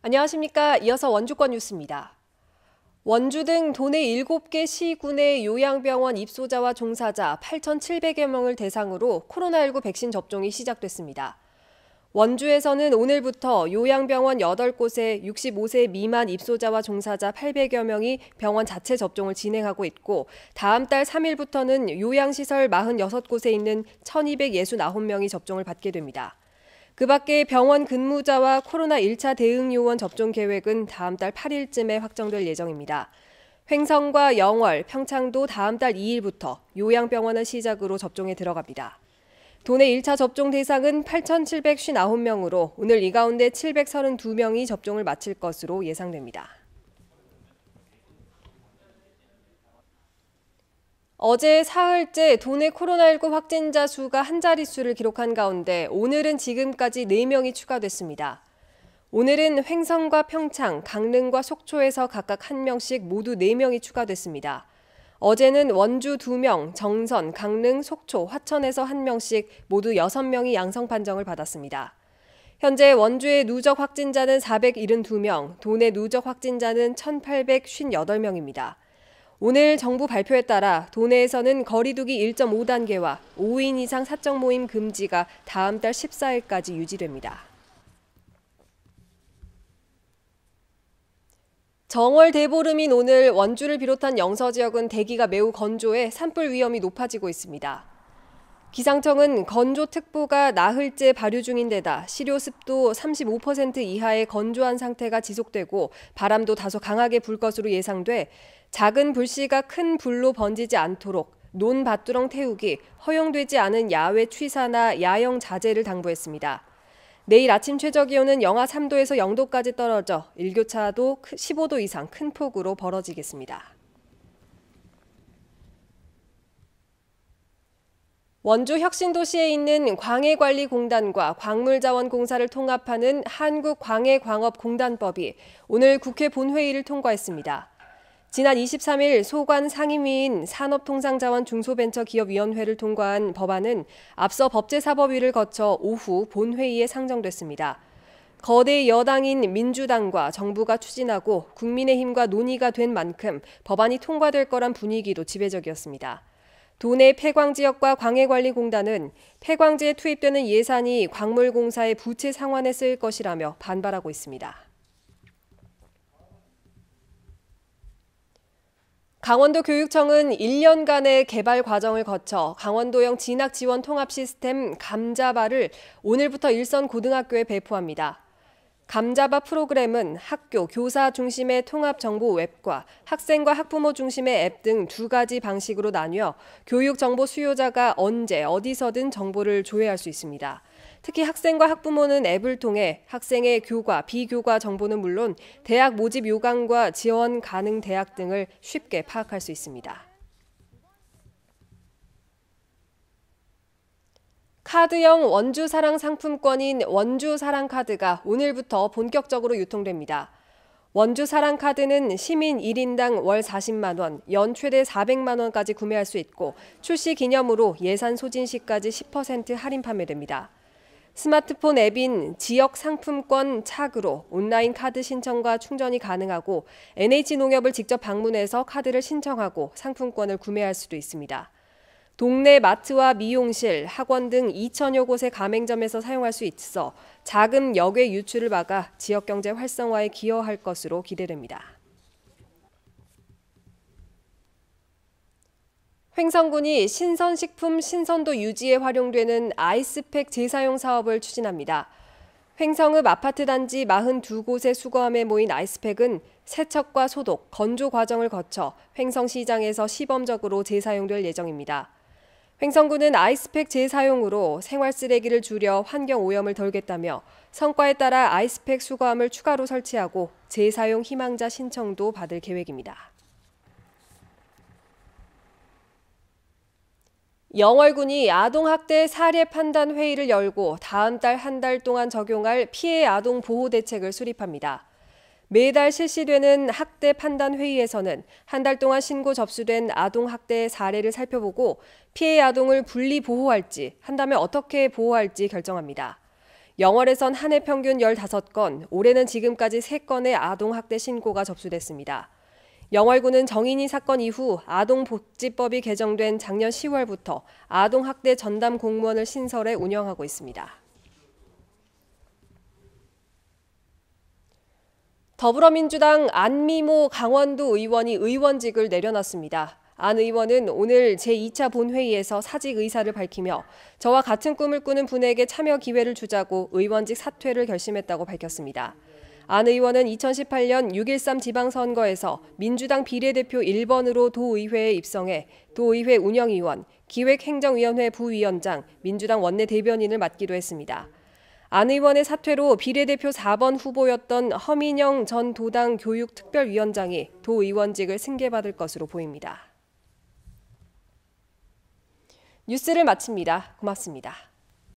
안녕하십니까. 이어서 원주권 뉴스입니다. 원주 등 도내 7개 시군의 요양병원 입소자와 종사자 8,700여 명을 대상으로 코로나19 백신 접종이 시작됐습니다. 원주에서는 오늘부터 요양병원 8곳에 65세 미만 입소자와 종사자 800여 명이 병원 자체 접종을 진행하고 있고, 다음 달 3일부터는 요양시설 46곳에 있는 1,269명이 접종을 받게 됩니다. 그 밖에 병원 근무자와 코로나 1차 대응 요원 접종 계획은 다음 달 8일쯤에 확정될 예정입니다. 횡성과 영월, 평창도 다음 달 2일부터 요양병원을 시작으로 접종에 들어갑니다. 도내 1차 접종 대상은 8,759명으로 오늘 이 가운데 732명이 접종을 마칠 것으로 예상됩니다. 어제 사흘째 도내 코로나19 확진자 수가 한 자릿수를 기록한 가운데 오늘은 지금까지 4명이 추가됐습니다. 오늘은 횡성과 평창, 강릉과 속초에서 각각 1명씩 모두 4명이 추가됐습니다. 어제는 원주 2명, 정선, 강릉, 속초, 화천에서 1명씩 모두 6명이 양성 판정을 받았습니다. 현재 원주의 누적 확진자는 472명, 도내 누적 확진자는 1,858명입니다. 오늘 정부 발표에 따라 도내에서는 거리두기 1.5단계와 5인 이상 사적 모임 금지가 다음 달 14일까지 유지됩니다. 정월 대보름인 오늘 원주를 비롯한 영서 지역은 대기가 매우 건조해 산불 위험이 높아지고 있습니다. 기상청은 건조특보가 나흘째 발효 중인 데다 시료 습도 35% 이하의 건조한 상태가 지속되고 바람도 다소 강하게 불 것으로 예상돼 작은 불씨가 큰 불로 번지지 않도록 논밭두렁 태우기, 허용되지 않은 야외 취사나 야영 자제를 당부했습니다. 내일 아침 최저기온은 영하 3도에서 0도까지 떨어져 일교차도 15도 이상 큰 폭우로 벌어지겠습니다. 원주 혁신도시에 있는 광해관리공단과 광물자원공사를 통합하는 한국광해광업공단법이 오늘 국회 본회의를 통과했습니다. 지난 23일 소관 상임위인 산업통상자원중소벤처기업위원회를 통과한 법안은 앞서 법제사법위를 거쳐 오후 본회의에 상정됐습니다. 거대 여당인 민주당과 정부가 추진하고 국민의힘과 논의가 된 만큼 법안이 통과될 거란 분위기도 지배적이었습니다. 도내 폐광지역과 광해관리공단은 폐광지에 투입되는 예산이 광물공사의 부채 상환에 쓰일 것이라며 반발하고 있습니다. 강원도 교육청은 1년간의 개발 과정을 거쳐 강원도형 진학지원 통합 시스템 감자바를 오늘부터 일선 고등학교에 배포합니다. 감자바 프로그램은 학교, 교사 중심의 통합정보 웹과 학생과 학부모 중심의 앱 등 2가지 방식으로 나뉘어 교육 정보 수요자가 언제, 어디서든 정보를 조회할 수 있습니다. 특히 학생과 학부모는 앱을 통해 학생의 교과, 비교과 정보는 물론 대학 모집 요강과 지원 가능 대학 등을 쉽게 파악할 수 있습니다. 카드형 원주사랑 상품권인 원주사랑카드가 오늘부터 본격적으로 유통됩니다. 원주사랑카드는 시민 1인당 월 40만 원, 연 최대 400만 원까지 구매할 수 있고 출시 기념으로 예산 소진 시까지 10% 할인 판매됩니다. 스마트폰 앱인 지역상품권 착으로 온라인 카드 신청과 충전이 가능하고 NH농협을 직접 방문해서 카드를 신청하고 상품권을 구매할 수도 있습니다. 동네 마트와 미용실, 학원 등 2천여 곳의 가맹점에서 사용할 수 있어 자금 역외 유출을 막아 지역경제 활성화에 기여할 것으로 기대됩니다. 횡성군이 신선식품 신선도 유지에 활용되는 아이스팩 재사용 사업을 추진합니다. 횡성읍 아파트 단지 42곳의 수거함에 모인 아이스팩은 세척과 소독, 건조 과정을 거쳐 횡성시장에서 시범적으로 재사용될 예정입니다. 횡성군은 아이스팩 재사용으로 생활 쓰레기를 줄여 환경 오염을 덜겠다며 성과에 따라 아이스팩 수거함을 추가로 설치하고 재사용 희망자 신청도 받을 계획입니다. 영월군이 아동학대 사례 판단 회의를 열고 다음 달 한 달 동안 적용할 피해 아동 보호 대책을 수립합니다. 매달 실시되는 학대 판단 회의에서는 한 달 동안 신고 접수된 아동 학대 사례를 살펴보고 피해 아동을 분리 보호할지, 한다면 어떻게 보호할지 결정합니다. 영월에선 한 해 평균 15건, 올해는 지금까지 3건의 아동 학대 신고가 접수됐습니다. 영월구는 정인이 사건 이후 아동복지법이 개정된 작년 10월부터 아동학대 전담 공무원을 신설해 운영하고 있습니다. 더불어민주당 안미모 강원도 의원이 의원직을 내려놨습니다. 안 의원은 오늘 제2차 본회의에서 사직 의사를 밝히며 저와 같은 꿈을 꾸는 분에게 참여 기회를 주자고 의원직 사퇴를 결심했다고 밝혔습니다. 안 의원은 2018년 6.13 지방선거에서 민주당 비례대표 1번으로 도의회에 입성해 도의회 운영위원, 기획행정위원회 부위원장, 민주당 원내대변인을 맡기도 했습니다. 안 의원의 사퇴로 비례대표 4번 후보였던 허민영 전 도당 교육특별위원장이 도의원직을 승계받을 것으로 보입니다. 뉴스를 마칩니다. 고맙습니다.